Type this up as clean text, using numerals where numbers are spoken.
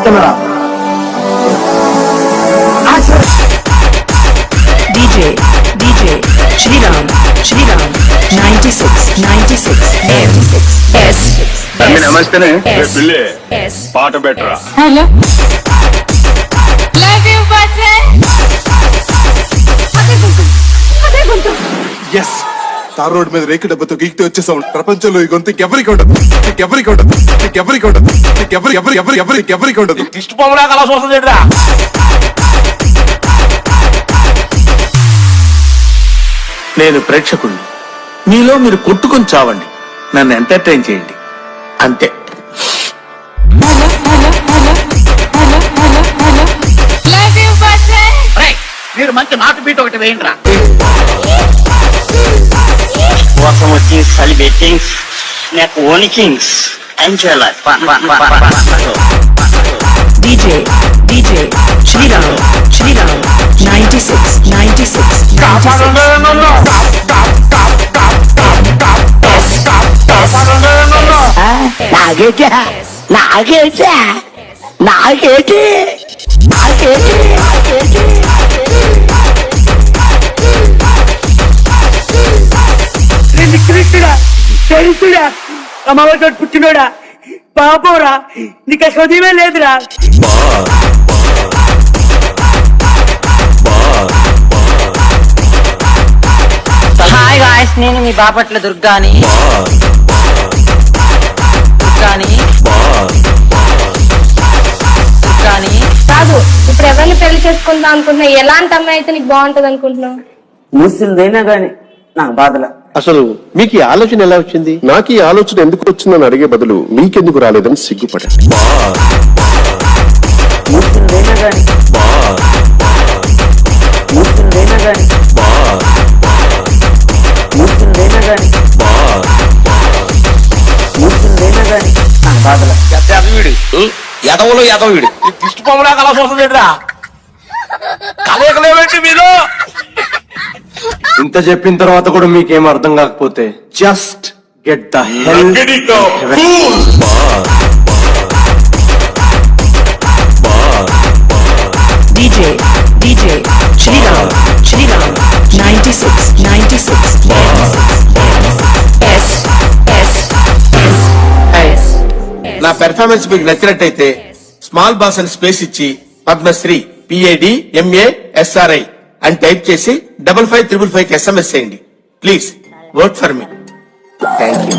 Camera DJ Shriram 96 S నమస్తేనే పిల్లి పాట బెటరా హలో లవ్ యు బట్రే ఎస్ తార్ రోడ్ మీద రేకు డబ్బతో గీక్తే వచ్చేసాం. ప్రపంచంలో ఈ గొంతు ఎవరికి ఉండదు, ఎవరికి ఉండదు, ఎవరికి ఉండదు, ఎవరికి ఉండదు. దిష్టి బొమ్మలా కలా చూస్తుంది. నేను ప్రేక్షకుణ్ణి, మీలో మీరు కొట్టుకొని చావండి, నన్ను ఎంటర్టైన్ చేయండి అంతే. లవ్ యు బట్రే మీరు మంచి నాటు బీట్ ఒకటి వేయండి రా. కోసం వచ్చి సెలిబ్రేటింగ్స్ నాకు ఓని Kings enjoy life DJ Shriram 96 తెలుసుడా అమ్మవారి పుట్టినోడా పాపోరా నీకు చదివే లేదురా. హాయ్ గాయ్స్, నేను మీ బాపట్ల దుర్గాని. కాదు, ఇప్పుడు ఎవరిని పెళ్లి చేసుకుందాం అనుకుంటున్నా? ఎలాంటి అమ్మాయి అయితే నీకు బాగుంటది అనుకుంటున్నావు? ముసిందైనా గాని నాకు బాధల. అసలు మీకు ఈ ఆలోచన ఎలా వచ్చింది? నాకు ఈ ఆలోచన ఎందుకు వచ్చిందని అడిగే బదులు మీకెందుకు రాలేదని సిగ్గుపడ్డా. ముసిందైనా గాని ముసిందైనా గాని ముసిందైనా గాని ముసిందైనా గాని నాకు బాధల. ఎదవలో ఎదవీడు దిష్టి బొమ్మలా కలా చూస్తుంది. కలయకలేవేంటి మీరు? ఇంత చెప్పిన తర్వాత కూడా మీకేం అర్థం కాకపోతే just get the hell. DJ Shriram 96 S నా పెర్ఫార్మెన్స్ మీకు నచ్చినట్టయితే స్మాల్ బాస్ అని స్పేస్ ఇచ్చి పద్మశ్రీ PAD MA SRI అని టైప్ చేసి 5555 SMS చేయండి. Please work for me. Thank you.